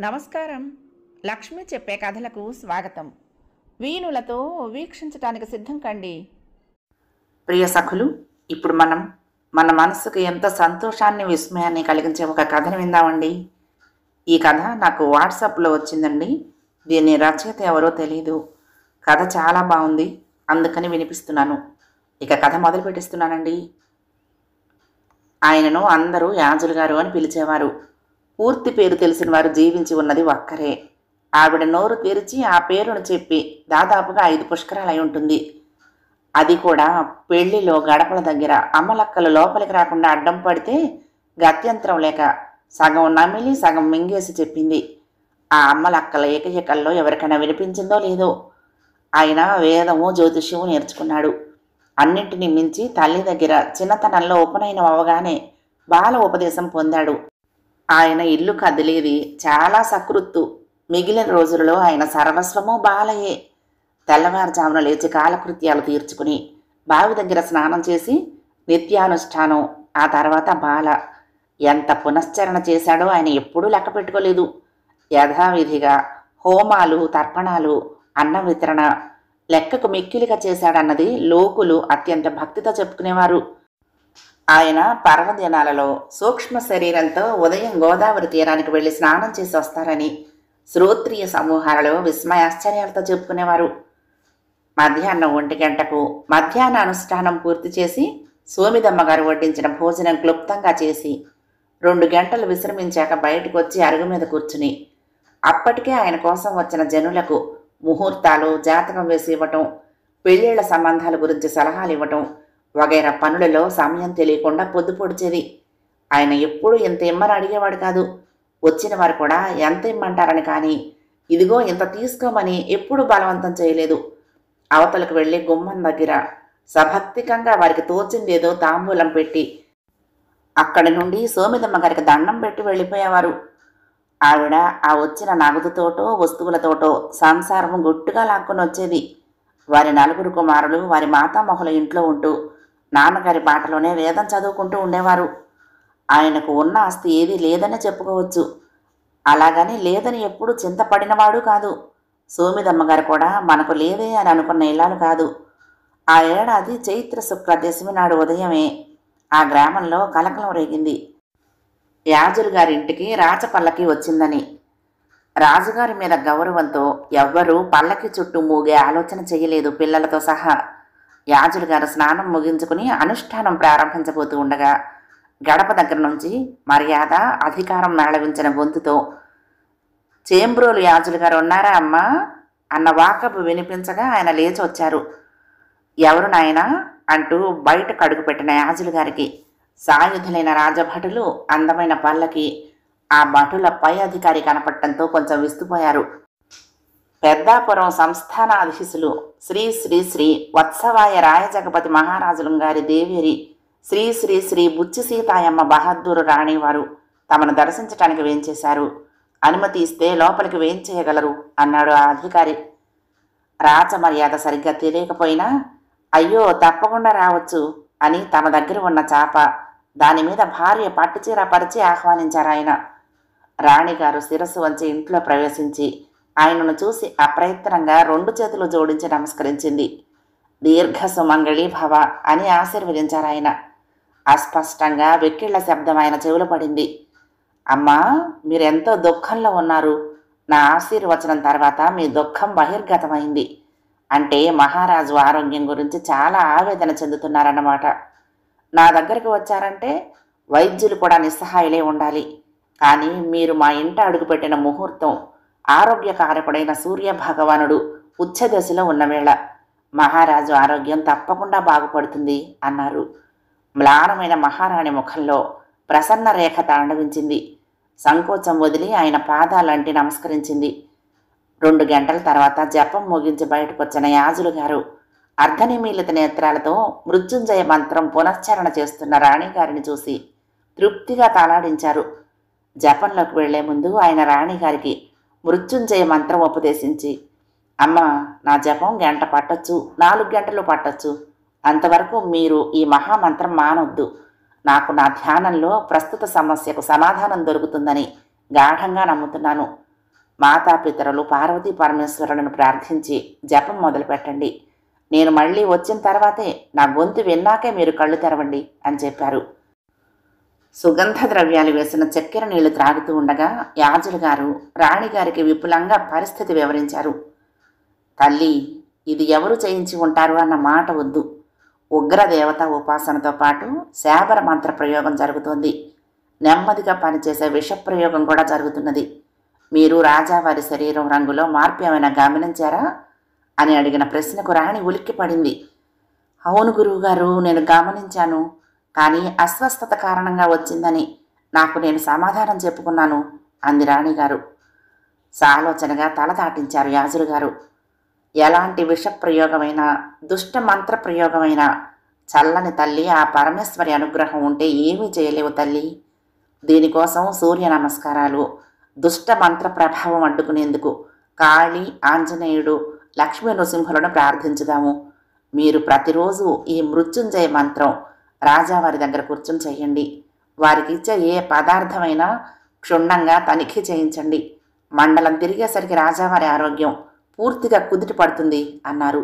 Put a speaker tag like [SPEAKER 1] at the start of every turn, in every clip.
[SPEAKER 1] నమస్కారం. లక్ష్మి చెప్పే కథలకు స్వాగతం. వీణులతో వీక్షించటానికి సిద్ధం కండి.
[SPEAKER 2] ప్రియ సఖులు, ఇప్పుడు మనం మన మనసుకు ఎంతో సంతోషాన్ని విస్మయాన్ని కలిగించే ఒక కథను విందామండి. ఈ కథ నాకు వాట్సాప్లో వచ్చిందండి. దీని రచయిత ఎవరో తెలీదు. కథ చాలా బాగుంది, అందుకని వినిపిస్తున్నాను. ఇక కథ మొదలు పెట్టిస్తున్నానండి. ఆయనను అందరూ యాజులు గారు అని పిలిచేవారు. పూర్తి పేరు తెలిసిన వారు జీవించి ఉన్నది ఒక్కరే. ఆవిడ నోరు తెరిచి ఆ పేరును చెప్పి దాదాపుగా 5 పుష్కరాలు అయి ఉంటుంది. అది కూడా పెళ్లిలో గడపల దగ్గర అమ్మలక్కలు లోపలికి రాకుండా అడ్డం పడితే గత్యంతరం లేక సగం నమిలి సగం మింగేసి చెప్పింది. ఆ అమ్మలక్కల ఏకైకల్లో ఎవరికైనా వినిపించిందో లేదో. ఆయన వేదము జ్యోతిష్యము నేర్చుకున్నాడు. అన్నింటినీ మించి తల్లి దగ్గర చిన్నతనంలో ఉపనయనం అవగానే బాల ఉపదేశం పొందాడు. ఆయన ఇల్లు కదిలేది చాలా సకృత్తు. మిగిలిన రోజులలో ఆయన సర్వస్వము బాలయే. తెల్లవారుజామున లేచి కాలకృత్యాలు తీర్చుకుని బావి దగ్గర స్నానం చేసి నిత్యానుష్ఠానం, ఆ తర్వాత బాల. ఎంత పునశ్చరణ చేశాడో ఆయన ఎప్పుడూ లెక్క పెట్టుకోలేదు. యథావిధిగా హోమాలు, తర్పణాలు, అన్న వితరణ లెక్కకు మిక్కిలిగా చేశాడన్నది లోకులు అత్యంత భక్తితో చెప్పుకునేవారు. ఆయన పర్వదినాలలో సూక్ష్మ శరీరంతో ఉదయం గోదావరి తీరానికి వెళ్లి స్నానం చేసి వస్తారని శ్రోత్రియ సమూహాలలో విస్మయాశ్చర్యాలతో చెప్పుకునేవారు. మధ్యాహ్నం 1 గంటకు మధ్యాహ్న అనుష్ఠానం పూర్తి చేసి సోమిదమ్మగారు వడ్డించిన భోజనం క్లుప్తంగా చేసి 2 గంటలు విశ్రమించాక బయటకు వచ్చి అరుగు మీద కూర్చుని అప్పటికే ఆయన కోసం వచ్చిన జనులకు ముహూర్తాలు, జాతకం వేసి ఇవ్వటం, పెళ్లిళ్ల సంబంధాల గురించి సలహాలు ఇవ్వటం వగైరా పనులలో సమయం తెలియకుండా పొద్దు పొడిచేది. ఆయన ఎప్పుడూ ఇంత ఇమ్మని అడిగేవాడు కాదు. వచ్చిన వారు కూడా ఎంత ఇమ్మంటారని కానీ ఇదిగో ఇంత తీసుకోమని ఎప్పుడూ బలవంతం చేయలేదు. అవతలకు వెళ్ళి గుమ్మం దగ్గర సభక్తికంగా వారికి తోచిందేదో తాంబూలం పెట్టి అక్కడి నుండి సోమిదమ్మ గారికి దండం పెట్టి వెళ్ళిపోయేవారు. ఆవిడ ఆ వచ్చిన నగదుతోటో వస్తువులతోటో సంసారం గుట్టుగా లాక్కొని వచ్చేది. వారి 4 కుమారులు వారి మాతామహుల ఇంట్లో ఉంటూ నాన్నగారి బాటలోనే వేదం చదువుకుంటూ ఉండేవారు. ఆయనకు ఉన్న ఆస్తి ఏదీ లేదని చెప్పుకోవచ్చు. అలాగని లేదని ఎప్పుడూ చింతపడినవాడు కాదు. సోమిదమ్మగారు కూడా మనకు లేదే అని అనుకున్న ఇల్లాలు కాదు. ఆ ఏడాది చైత్ర శుక్ల దశమి నాడు ఉదయమే ఆ గ్రామంలో కలకలం రేగింది. యాజులు గారింటికి రాచపల్లకి వచ్చిందని. రాజుగారి మీద గౌరవంతో ఎవ్వరూ పల్లకి చుట్టూ మూగే ఆలోచన చేయలేదు, పిల్లలతో సహా. యాజులు గారు స్నానం ముగించుకుని అనుష్ఠానం ప్రారంభించబోతూ ఉండగా గడప దగ్గర నుంచి మర్యాద, అధికారం మేళవించిన గొంతుతో చేంబ్రోలు యాజులు గారు ఉన్నారా అమ్మా అన్న వాకబు వినిపించగా ఆయన లేచి వచ్చారు. ఎవరు నాయనా అంటూ బయట కడుగు పెట్టిన యాజులు గారికి సాయుధులైన రాజభటులు, అందమైన పల్లకి, ఆ భటుల పై అధికారి కనపడటంతో కొంచెం విస్తుపోయారు. పెద్దాపురం సంస్థానాధీశులు శ్రీ శ్రీ శ్రీ వత్సవాయ రాయజగపతి మహారాజులు గారి దేవేరి శ్రీ శ్రీ శ్రీ బుచ్చి సీతాయమ్మ బహద్దూరు రాణివారు తమను దర్శించటానికి వేంచేశారు. అనుమతి ఇస్తే లోపలికి వేంచేయగలరు అన్నాడు ఆ అధికారి. రాచమర్యాద సరిగ్గా తెలియకపోయినా అయ్యో తప్పకుండా రావచ్చు అని తమ దగ్గర ఉన్న చాప, దానిమీద భార్య పట్టుచీర పరిచి ఆహ్వానించారాయన. రాణిగారు శిరస్సు వంచి ఇంట్లో ప్రవేశించి ఆయనను చూసి అప్రయత్నంగా 2 చేతులు జోడించి నమస్కరించింది. దీర్ఘ సుమంగళి భవ అని ఆశీర్వదించారాయన. అస్పష్టంగా వెక్కిళ్ల శబ్దం ఆయన చెవులు పడింది. అమ్మా, మీరెంతో దుఃఖంలో ఉన్నారు. నా ఆశీర్వచనం తర్వాత మీ దుఃఖం బహిర్గతమైంది. అంటే మహారాజు ఆరోగ్యం గురించి చాలా ఆవేదన చెందుతున్నారన్నమాట. నా దగ్గరికి వచ్చారంటే వైద్యులు కూడా నిస్సహాయులే ఉండాలి. కానీ మీరు మా ఇంట అడుగుపెట్టిన ముహూర్తం ఆరోగ్యకారకుడైన సూర్య భగవానుడు ఉచ్చదశలో ఉన్నవేళ మహారాజు ఆరోగ్యం తప్పకుండా బాగుపడుతుంది అన్నారు. మ్లానమైన మహారాణి ముఖంలో ప్రసన్న రేఖ తాండవించింది. సంకోచం వదిలి ఆయన పాదాలంటి నమస్కరించింది. 2 గంటల తర్వాత జపం ముగించి బయటకొచ్చిన యాజులు గారు అర్ధనిమీలిత నేత్రాలతో మృత్యుంజయ మంత్రం పునశ్చరణ చేస్తున్న రాణిగారిని చూసి తృప్తిగా తలాడించారు. జపంలోకి వెళ్లే ముందు ఆయన రాణిగారికి మృత్యుంజయ మంత్రం ఉపదేశించి, అమ్మా, నా జపం 1 గంట పట్టొచ్చు, 4 గంటలు పట్టొచ్చు. అంతవరకు మీరు ఈ మహామంత్రం మానొద్దు. నాకు నా ధ్యానంలో ప్రస్తుత సమస్యకు సమాధానం దొరుకుతుందని గాఢంగా నమ్ముతున్నాను. మాతాపితరులు పార్వతీ పరమేశ్వరులను ప్రార్థించి జపం మొదలుపెట్టండి. నేను మళ్ళీ వచ్చిన తర్వాతే నా గొంతు విన్నాకే మీరు కళ్ళు తెరవండి అని చెప్పారు. సుగంధ ద్రవ్యాలు వేసిన చక్కెర నీళ్లు త్రాగుతూ ఉండగా యాజులు గారు రాణిగారికి విపులంగా పరిస్థితి వివరించారు. తల్లి, ఇది ఎవరు చేయించి ఉంటారు అన్న మాట వద్దు. ఉగ్రదేవత ఉపాసనతో పాటు శాబర మంత్ర ప్రయోగం జరుగుతోంది. నెమ్మదిగా పనిచేసే విషప్రయోగం కూడా జరుగుతున్నది. మీరు రాజావారి శరీరం రంగులో మార్పు ఏమైనా గమనించారా అని అడిగిన ప్రశ్నకు రాణి ఉలిక్కిపడింది. అవును గురువుగారు, నేను గమనించాను. కానీ అస్వస్థత కారణంగా వచ్చిందని నాకు నేను సమాధానం చెప్పుకున్నాను అంది రాణిగారు. సాలోచనగా తల దాటించారు యాజులు గారు. ఎలాంటి విషప్రయోగమైనా దుష్ట మంత్ర ప్రయోగమైనా చల్లని తల్లి ఆ పరమేశ్వరి అనుగ్రహం ఉంటే ఏమీ చేయలేవు తల్లి. దీనికోసం సూర్య నమస్కారాలు, దుష్ట మంత్ర ప్రభావం అడ్డుకునేందుకు కాళీ, ఆంజనేయుడు, లక్ష్మీ నృసింహులను ప్రార్థించుదాము. మీరు ప్రతిరోజు ఈ మృత్యుంజయ మంత్రం రాజావారి దగ్గర కూర్చుని చెయ్యండి. వారికి ఇచ్చే ఏ పదార్థమైనా క్షుణ్ణంగా తనిఖీ చేయించండి. మండలం తిరిగేసరికి రాజావారి ఆరోగ్యం పూర్తిగా కుదిటి పడుతుంది అన్నారు.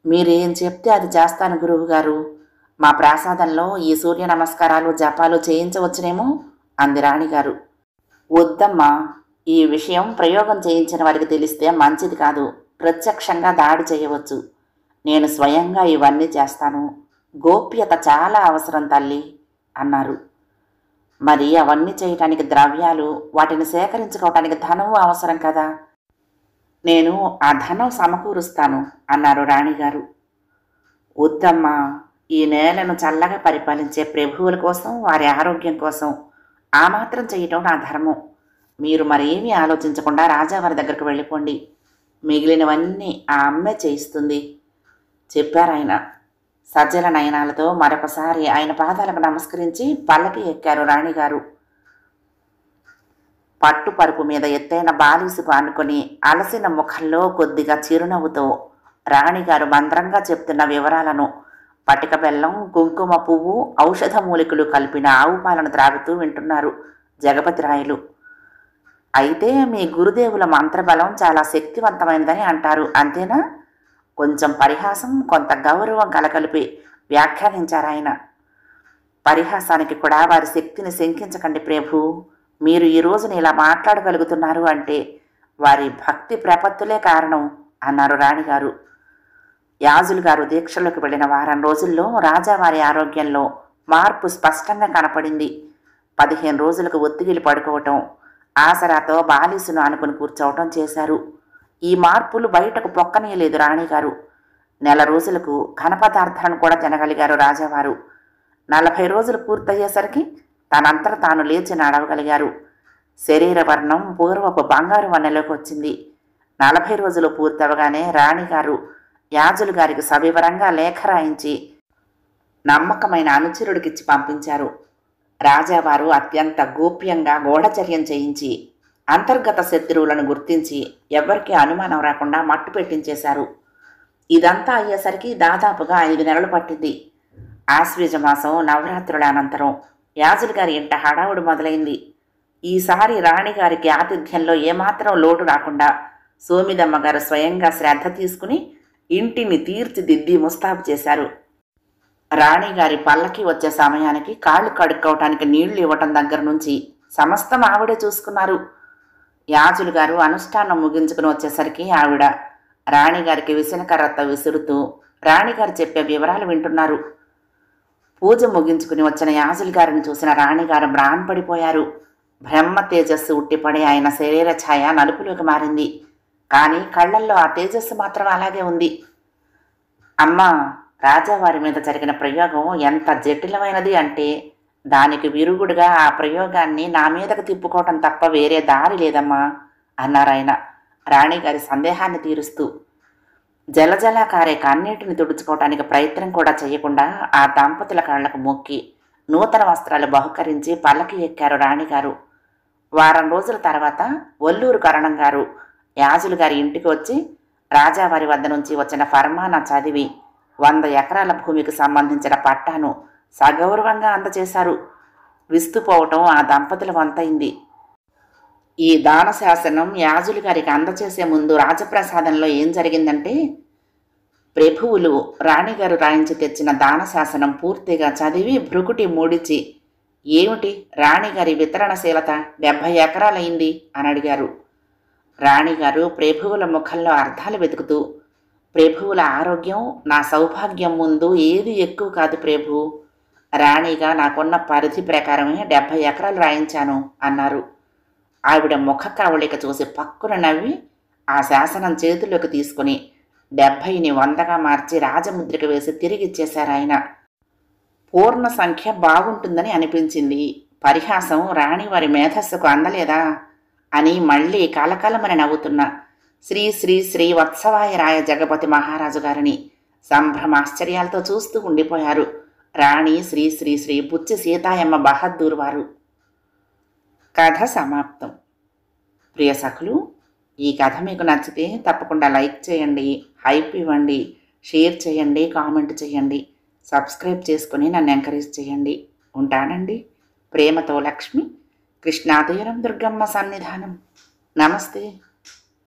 [SPEAKER 2] మీరేం చెప్తే అది చేస్తాను గురువుగారు. మా ప్రాసాదంలో ఈ సూర్య నమస్కారాలు జపాలు చేయించవచ్చునేమో అంది రాణిగారు. వద్దమ్మా, ఈ విషయం ప్రయోగం చేయించిన వారికి తెలిస్తే మంచిది కాదు. ప్రత్యక్షంగా దాడి చేయవచ్చు. నేను స్వయంగా ఇవన్నీ చేస్తాను. గోప్యత చాలా అవసరం తల్లి అన్నారు. మరి అవన్నీ చేయటానికి ద్రవ్యాలు, వాటిని సేకరించుకోవటానికి ధనం అవసరం కదా. నేను ఆ ధనం సమకూరుస్తాను అన్నారు రాణిగారు. వద్దమ్మా, ఈ నేలను చల్లగా పరిపాలించే ప్రభువుల కోసం, వారి ఆరోగ్యం కోసం ఆ మాత్రం చేయటం నా ధర్మం. మీరు మరేమీ ఆలోచించకుండా రాజావారి దగ్గరకు వెళ్ళిపోండి. మిగిలినవన్నీ ఆ అమ్మే చేయిస్తుంది చెప్పారాయన. సజ్జల నయనాలతో మరొకసారి ఆయన పాదాలకు నమస్కరించి పల్లకి ఎక్కారు రాణిగారు. పట్టు పరుపు మీద ఎత్తైన బాలీసుకు ఆనుకొని అలసిన ముఖంలో కొద్దిగా చిరునవ్వుతో రాణిగారు మంద్రంగా చెప్తున్న వివరాలను పటిక బెల్లం, కుంకుమ పువ్వు, ఔషధ మూలికలు కలిపిన ఆవు పాలను త్రాగుతూ వింటున్నారు జగపతి రాయలు. అయితే మీ గురుదేవుల మంత్రబలం చాలా శక్తివంతమైనదని అంటారు, అంతేనా? కొంచెం పరిహాసం, కొంత గౌరవం కలగలిపి వ్యాఖ్యానించారాయన. పరిహాసానికి కూడా వారి శక్తిని శంకించకండి ప్రభు. మీరు ఈ రోజున ఇలా మాట్లాడగలుగుతున్నారు అంటే వారి భక్తి ప్రపత్తులే కారణం అన్నారు రాణిగారు. యాజులు గారు దీక్షలోకి వెళ్ళిన వారం రోజుల్లో రాజావారి ఆరోగ్యంలో మార్పు స్పష్టంగా కనపడింది. 15 రోజులకు ఒత్తిగిలి పడుకోవటం, ఆసరాతో బాలీసును ఆనుకుని కూర్చోవటం చేశారు. ఈ మార్పులు బయటకు పొక్కనీయలేదు రాణిగారు. 1 రోజులకు ఘనపదార్థాలను కూడా తినగలిగారు రాజావారు. 40 రోజులు పూర్తయ్యేసరికి తనంతట తాను లేచి నడవగలిగారు. శరీర వర్ణం పూర్వపు బంగారు వన్నెలోకి వచ్చింది. 40 రోజులు పూర్తవగానే రాణిగారు యాజులు గారికి సవివరంగా లేఖ రాయించి నమ్మకమైన అనుచరుడికిచ్చి పంపించారు. రాజావారు అత్యంత గోప్యంగా గూఢచర్యం చేయించి అంతర్గత శత్రువులను గుర్తించి ఎవరికీ అనుమానం రాకుండా మట్టు పెట్టించేశారు. ఇదంతా అయ్యేసరికి దాదాపుగా 5 నెలలు పట్టింది. ఆశ్వీజ మాసం నవరాత్రుల అనంతరం యాజులు గారి ఇంట హడావుడు మొదలైంది. ఈసారి రాణిగారికి ఆతిథ్యంలో ఏమాత్రం లోటు రాకుండా సోమిదమ్మ గారు స్వయంగా శ్రద్ధ తీసుకుని ఇంటిని తీర్చిదిద్ది ముస్తాబు చేశారు. రాణిగారి పల్లకి వచ్చే సమయానికి కాళ్ళు కడుక్కోవటానికి నీళ్లు ఇవ్వటం దగ్గర నుంచి సమస్తం ఆవిడే చూసుకున్నారు. యాజులు గారు అనుష్ఠానం ముగించుకుని వచ్చేసరికి ఆవిడ రాణిగారికి విసనకర్రతో విసురుతూ రాణిగారు చెప్పే వివరాలు వింటున్నారు. పూజ ముగించుకుని వచ్చిన యాజులు గారిని చూసిన రాణిగారు మ్రాన్పడిపోయారు. బ్రహ్మ తేజస్సు ఉట్టిపడి ఆయన శరీర ఛాయ నలుపులోకి మారింది. కానీ కళ్ళల్లో ఆ తేజస్సు మాత్రం అలాగే ఉంది. అమ్మా, రాజావారి మీద జరిగిన ప్రయోగం ఎంత జటిలమైనది అంటే దానికి విరుగుడుగా ఆ ప్రయోగాన్ని నా మీదకు తిప్పుకోవటం తప్ప వేరే దారి లేదమ్మా అన్నారాయన రాణిగారి సందేహాన్ని తీరుస్తూ. జలజల కారే కన్నీటిని తుడుచుకోవటానికి ప్రయత్నం కూడా చేయకుండా ఆ దంపతుల కాళ్లకు మొక్కి నూతన వస్త్రాలు బహుకరించి పల్లకి ఎక్కారు రాణిగారు. వారం రోజుల తర్వాత ఒల్లూరు కరణం గారు యాజులు గారి ఇంటికి వచ్చి రాజావారి వద్ద నుంచి వచ్చిన ఫర్మానా చదివి 100 ఎకరాల భూమికి సంబంధించిన పట్టాను సగౌరవంగా అందజేశారు. విస్తుపోవటం ఆ దంపతుల వంతైంది. ఈ దాన శాసనం యాజులు గారికి అందచేసే ముందు రాజప్రసాదంలో ఏం జరిగిందంటే, ప్రభువులు రాణిగారు రాయించి తెచ్చిన దాన శాసనం పూర్తిగా చదివి భ్రుకుటి మూడిచి, ఏమిటి రాణిగారి వితరణశీలత 70 ఎకరాలైంది అని అడిగారు. రాణిగారు ప్రభువుల ముఖంలో అర్థాలు వెతుకుతూ, ప్రభువుల ఆరోగ్యం నా సౌభాగ్యం ముందు ఏది ఎక్కువ కాదు ప్రభు, రాణిగా నాకున్న పరిధి ప్రకారమే 70 ఎకరాలు రాయించాను అన్నారు. ఆవిడ ముఖ కవళిక చూసి పక్కున నవ్వి ఆ శాసనం చేతిలోకి తీసుకుని 70ని 100గా మార్చి రాజముద్రిక వేసి తిరిగిచ్చేశారు ఆయన. పూర్ణ సంఖ్య బాగుంటుందని అనిపించింది. పరిహాసం రాణివారి మేధస్సుకు అందలేదా అని మళ్ళీ కలకలమని నవ్వుతున్న శ్రీ శ్రీ శ్రీ వత్సవాయ రాయ జగపతి మహారాజు గారిని సంభ్రమాశ్చర్యాలతో చూస్తూ ఉండిపోయారు రాణి శ్రీ శ్రీ శ్రీ బుచ్చి సీతాయమ్మ బహద్దూర్ వారు. కథ సమాప్తం. ప్రియ సఖులు, ఈ కథ మీకు నచ్చితే తప్పకుండా లైక్ చేయండి, హైప్ ఇవ్వండి, షేర్ చేయండి, కామెంట్ చేయండి, సబ్స్క్రైబ్ చేసుకుని నన్ను ఎంకరేజ్ చేయండి. ఉంటానండి. ప్రేమతో లక్ష్మి, కృష్ణాతీరం దుర్గమ్మ సన్నిధానం. నమస్తే.